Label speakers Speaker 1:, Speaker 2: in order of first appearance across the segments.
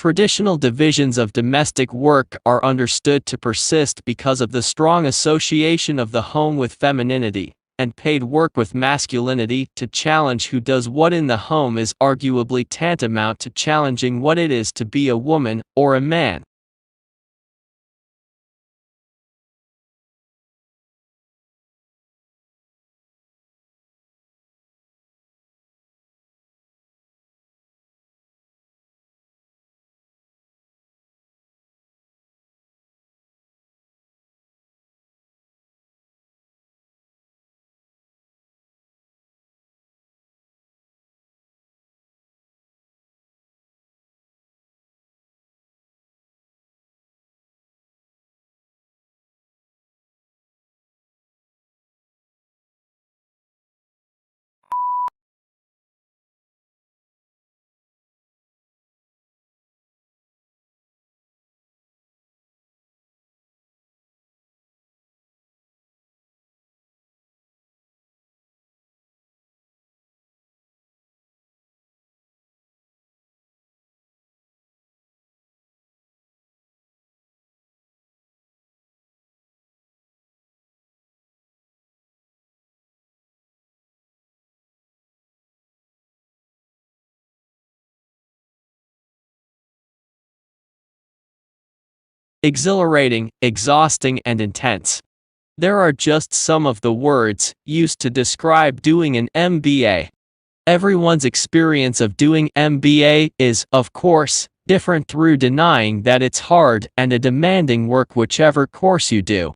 Speaker 1: Traditional divisions of domestic work are understood to persist because of the strong association of the home with femininity, and paid work with masculinity. To challenge who does what in the home is arguably tantamount to challenging what it is to be a woman or a man. Exhilarating, exhausting, and intense. There are just some of the words used to describe doing an MBA. Everyone's experience of doing MBA is, of course, different through denying that it's hard and a demanding work whichever course you do.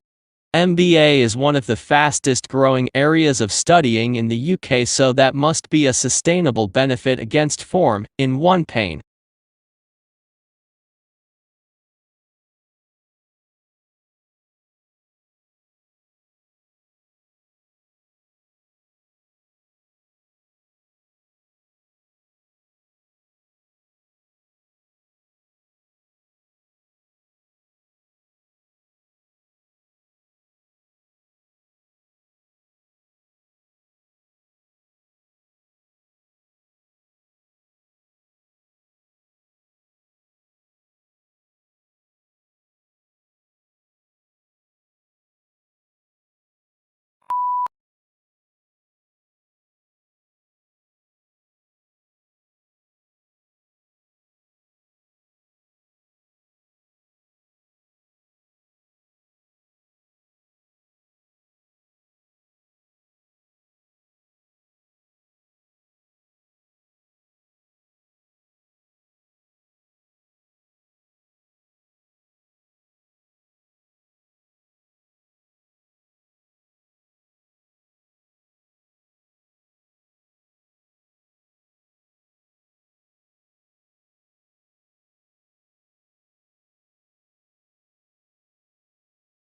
Speaker 1: MBA is one of the fastest growing areas of studying in the UK, so that must be a sustainable benefit against form, in one pain.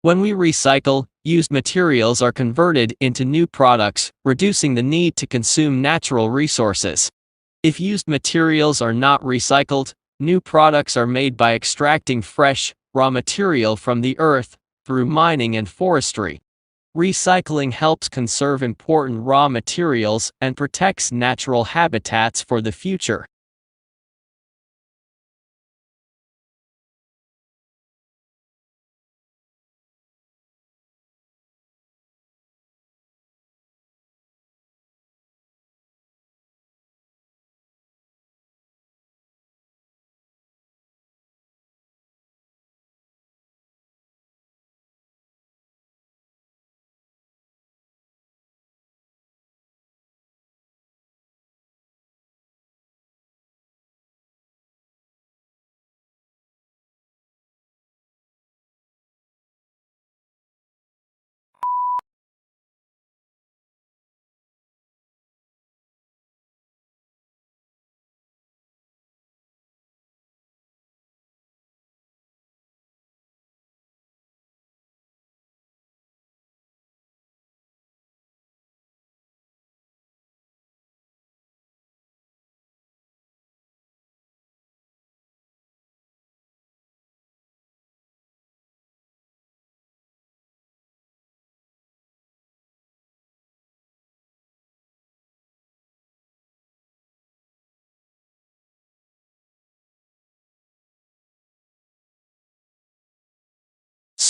Speaker 1: When we recycle, used materials are converted into new products, reducing the need to consume natural resources. If used materials are not recycled, new products are made by extracting fresh, raw material from the earth, through mining and forestry. Recycling helps conserve important raw materials and protects natural habitats for the future.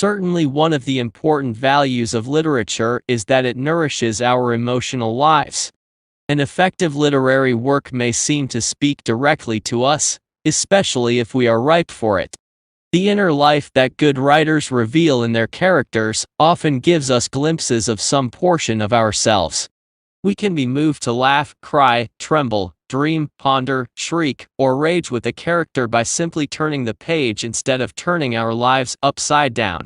Speaker 1: Certainly, one of the important values of literature is that it nourishes our emotional lives. An effective literary work may seem to speak directly to us, especially if we are ripe for it. The inner life that good writers reveal in their characters often gives us glimpses of some portion of ourselves. We can be moved to laugh, cry, tremble, dream, ponder, shriek, or rage with a character by simply turning the page instead of turning our lives upside down.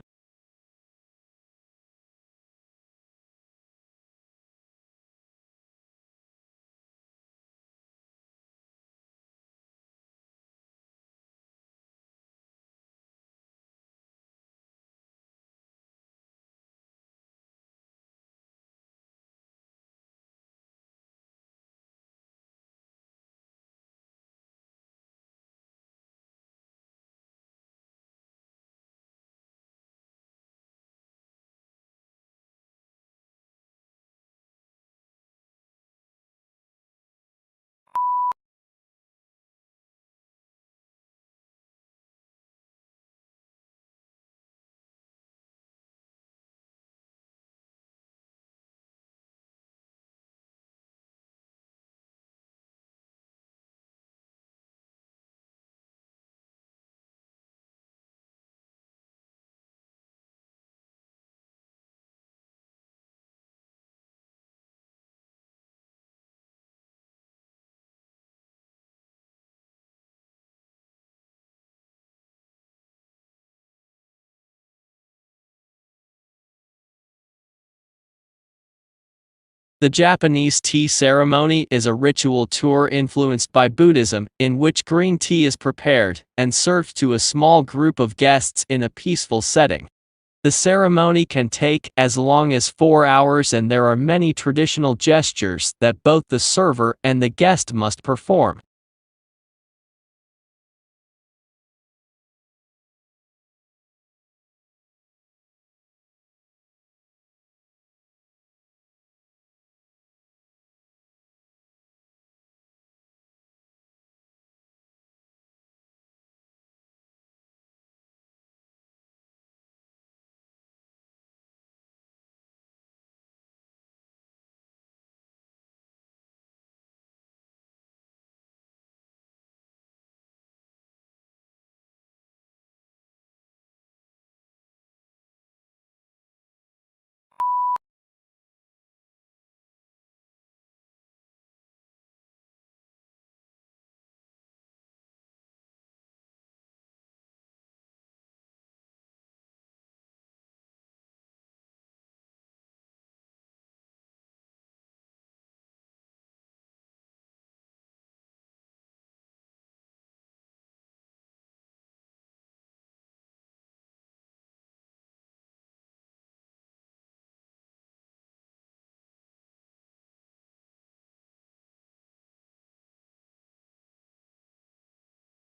Speaker 1: The Japanese tea ceremony is a ritual tour influenced by Buddhism, in which green tea is prepared and served to a small group of guests in a peaceful setting. The ceremony can take as long as 4 hours, and there are many traditional gestures that both the server and the guest must perform.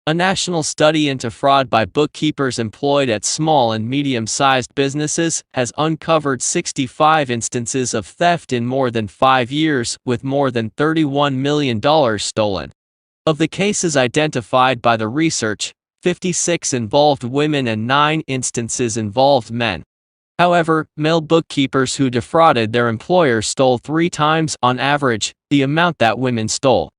Speaker 1: A national study into fraud by bookkeepers employed at small and medium-sized businesses has uncovered 65 instances of theft in more than 5 years, with more than $31 million stolen. Of the cases identified by the research, 56 involved women and 9 instances involved men. However, male bookkeepers who defrauded their employers stole 3 times, on average, the amount that women stole.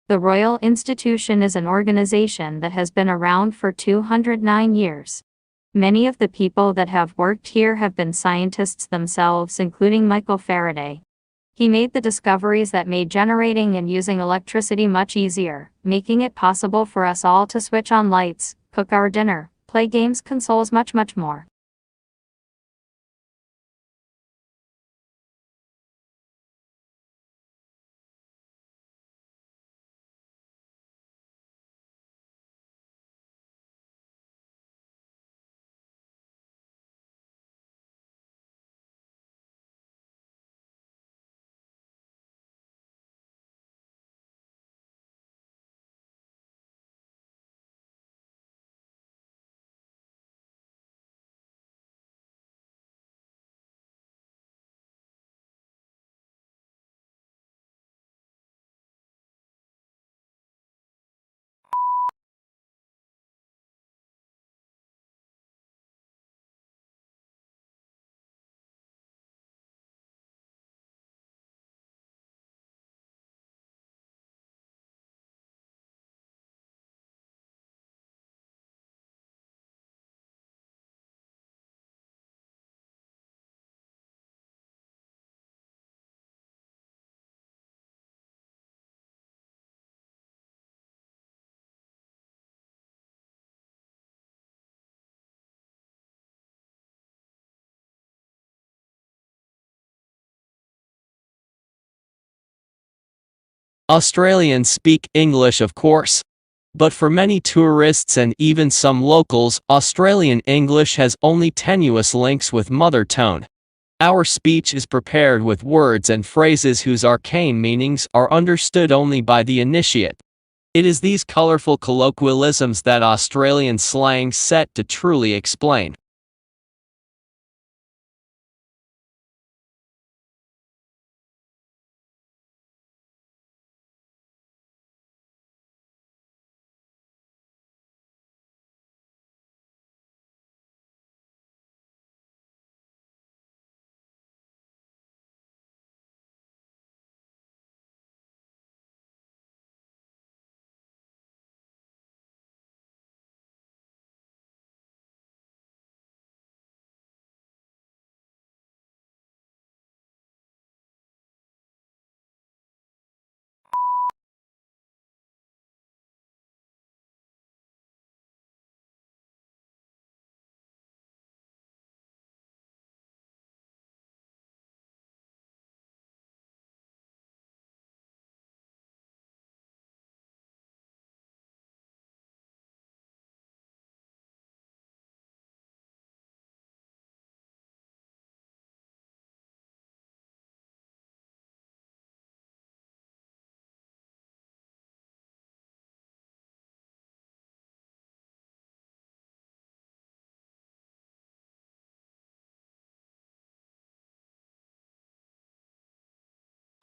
Speaker 2: The Royal Institution is an organization that has been around for 209 years. Many of the people that have worked here have been scientists themselves, including Michael Faraday. He made the discoveries that made generating and using electricity much easier, making it possible for us all to switch on lights, cook our dinner, play games consoles, much more.
Speaker 1: Australians speak English, of course. But for many tourists and even some locals, Australian English has only tenuous links with mother tongue. Our speech is prepared with words and phrases whose arcane meanings are understood only by the initiate. It is these colorful colloquialisms that Australian slang set to truly explain.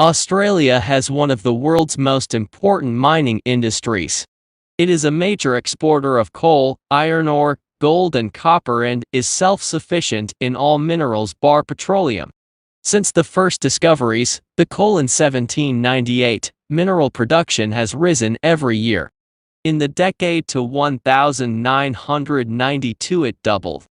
Speaker 1: Australia has one of the world's most important mining industries. It is a major exporter of coal, iron ore, gold and copper, and is self-sufficient in all minerals bar petroleum. Since the first discoveries, the coal in 1798, mineral production has risen every year. In the decade to 1992 it doubled.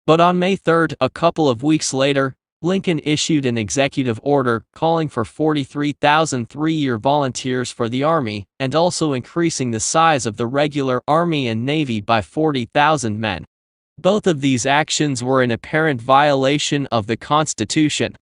Speaker 1: But on May 3, a couple of weeks later, Lincoln issued an executive order calling for 43,000 three-year volunteers for the Army and also increasing the size of the regular Army and Navy by 40,000 men. Both of these actions were in apparent violation of the Constitution.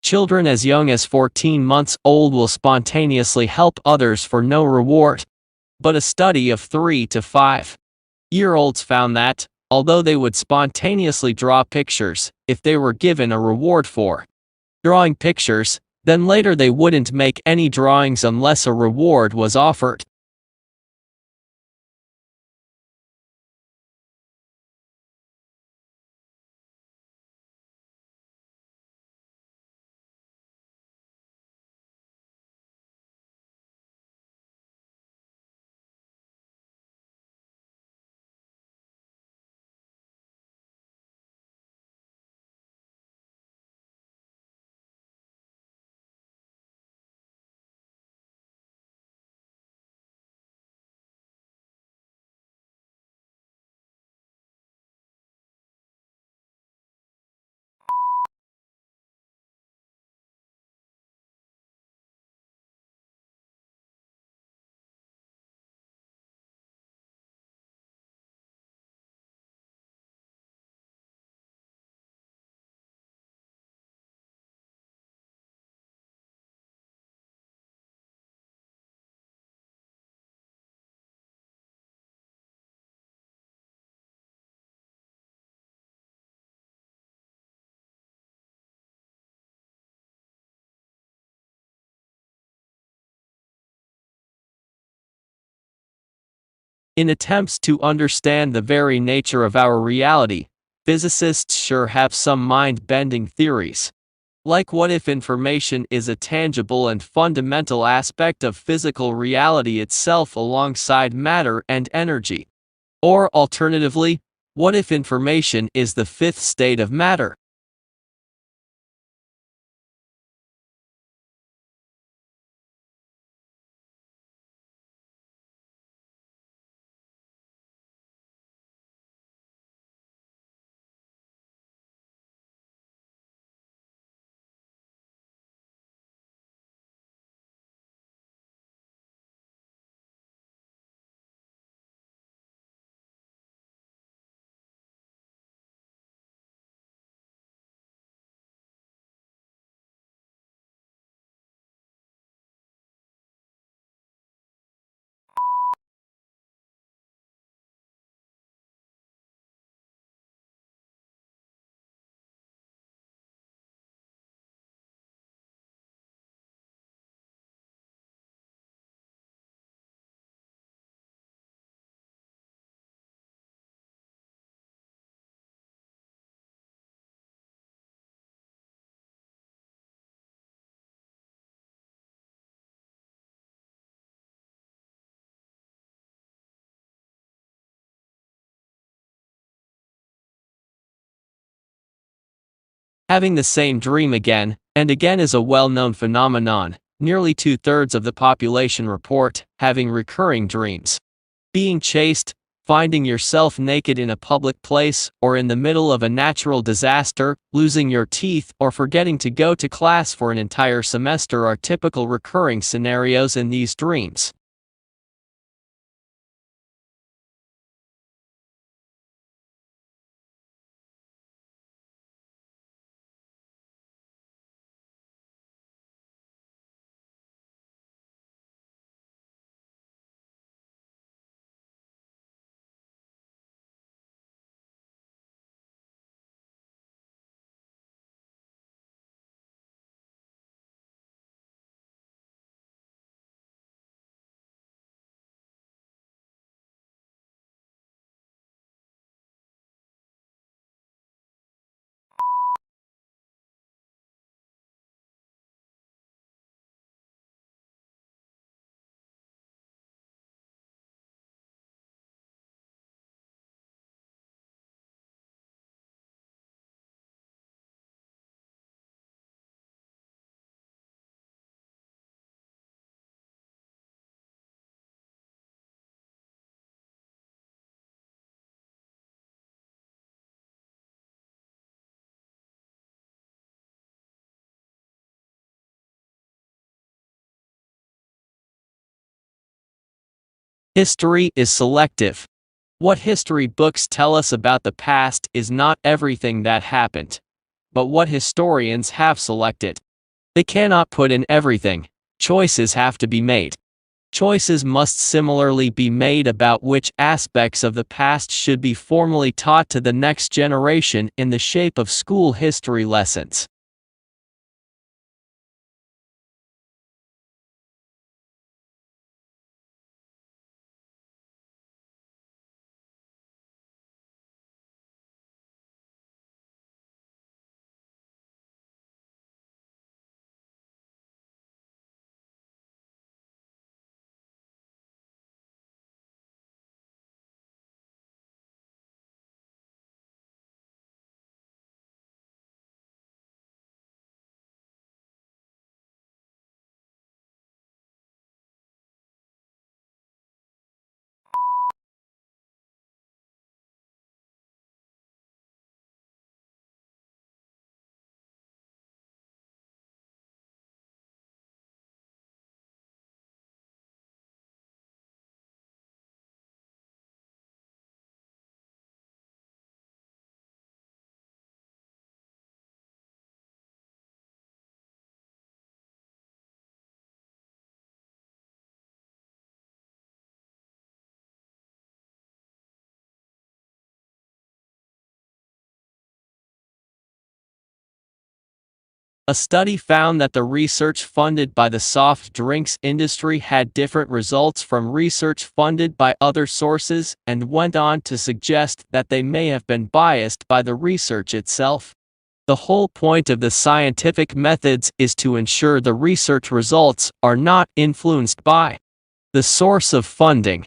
Speaker 1: Children as young as 14 months old will spontaneously help others for no reward. But a study of 3 to 5-year-olds found that, although they would spontaneously draw pictures if they were given a reward for drawing pictures, then later they wouldn't make any drawings unless a reward was offered. In attempts to understand the very nature of our reality, physicists sure have some mind-bending theories. Like what if information is a tangible and fundamental aspect of physical reality itself alongside matter and energy? Or alternatively, what if information is the fifth state of matter? Having the same dream again and again is a well-known phenomenon. Nearly 2/3 of the population report having recurring dreams. Being chased, Finding yourself naked in a public place or in the middle of a natural disaster, losing your teeth, or forgetting to go to class for an entire semester are typical recurring scenarios in these dreams. History is selective. What history books tell us about the past is not everything that happened, but what historians have selected. They cannot put in everything. Choices have to be made. Choices must similarly be made about which aspects of the past should be formally taught to the next generation in the shape of school history lessons. A study found that the research funded by the soft drinks industry had different results from research funded by other sources, and went on to suggest that they may have been biased by the research itself. The whole point of the scientific methods is to ensure the research results are not influenced by the source of funding.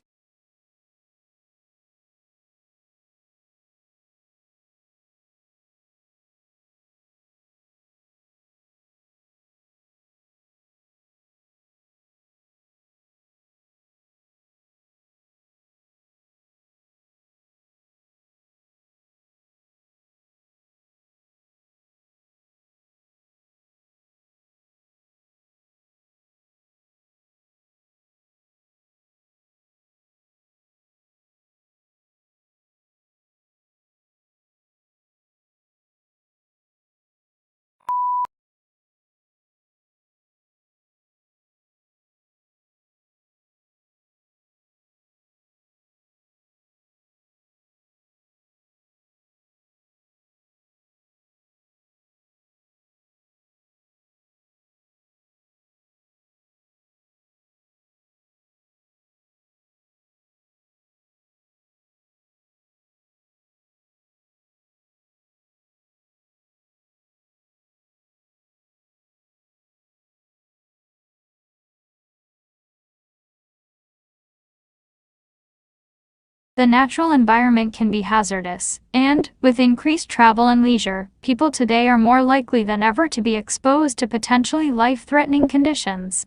Speaker 2: The natural environment can be hazardous, and, with increased travel and leisure, people today are more likely than ever to be exposed to potentially life-threatening conditions.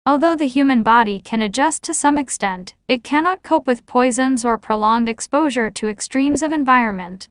Speaker 2: Although the human body can adjust to some extent, it cannot cope with poisons or prolonged exposure to extremes of environment.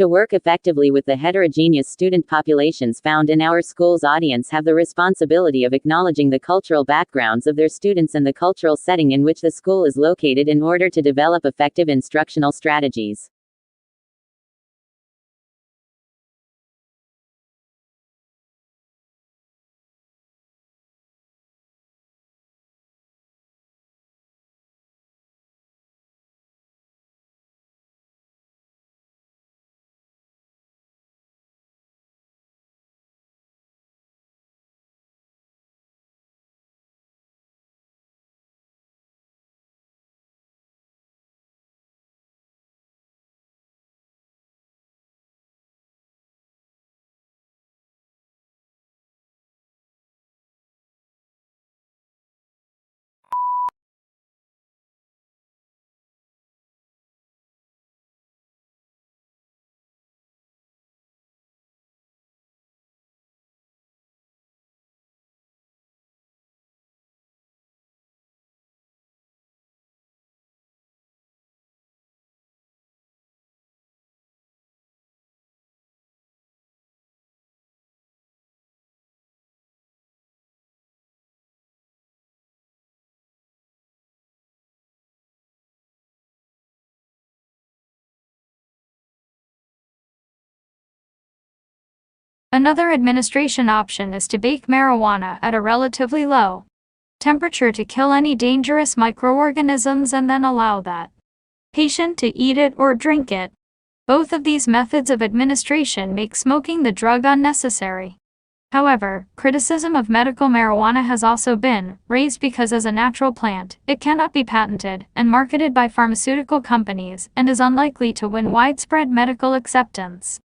Speaker 3: To work effectively with the heterogeneous student populations found in our school's audience have the responsibility of acknowledging the cultural backgrounds of their students and the cultural setting in which the school is located in order to develop effective instructional strategies.
Speaker 2: Another administration option is to bake marijuana at a relatively low temperature to kill any dangerous microorganisms and then allow that patient to eat it or drink it. Both of these methods of administration make smoking the drug unnecessary. However, criticism of medical marijuana has also been raised because as a natural plant, it cannot be patented and marketed by pharmaceutical companies and is unlikely to win widespread medical acceptance.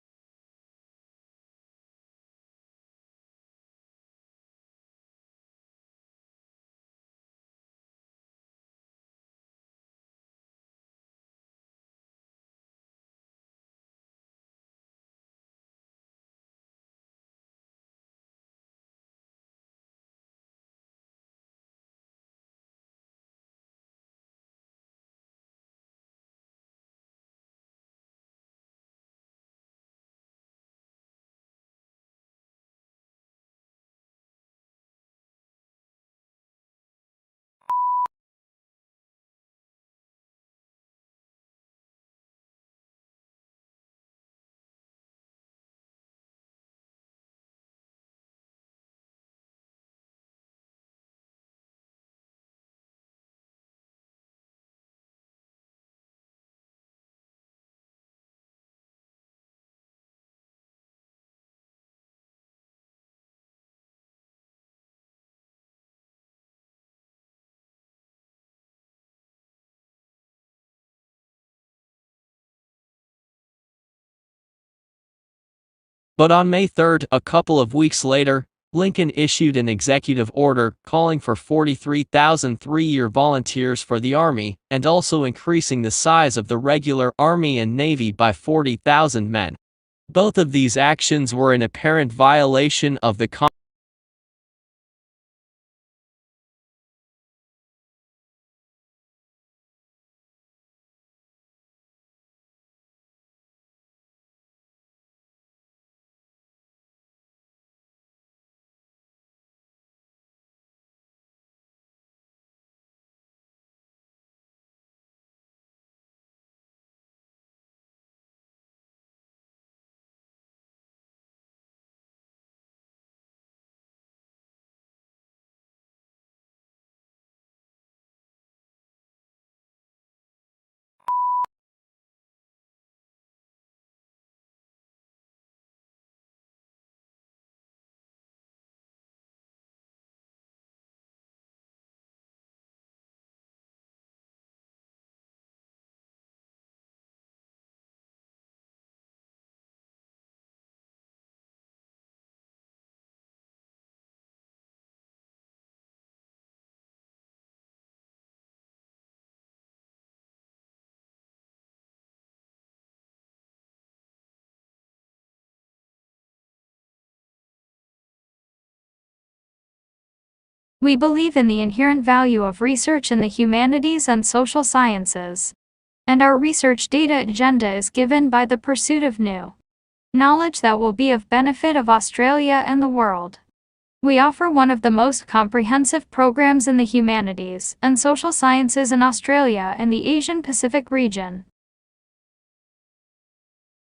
Speaker 1: But on May 3, a couple of weeks later, Lincoln issued an executive order calling for 43,000 three-year volunteers for the Army and also increasing the size of the regular Army and Navy by 40,000 men. Both of these actions were in apparent violation of the
Speaker 2: We believe in the inherent value of research in the humanities and social sciences. And our research data agenda is given by the pursuit of new knowledge that will be of benefit of Australia and the world. We offer one of the most comprehensive programs in the humanities and social sciences in Australia and the Asian Pacific region.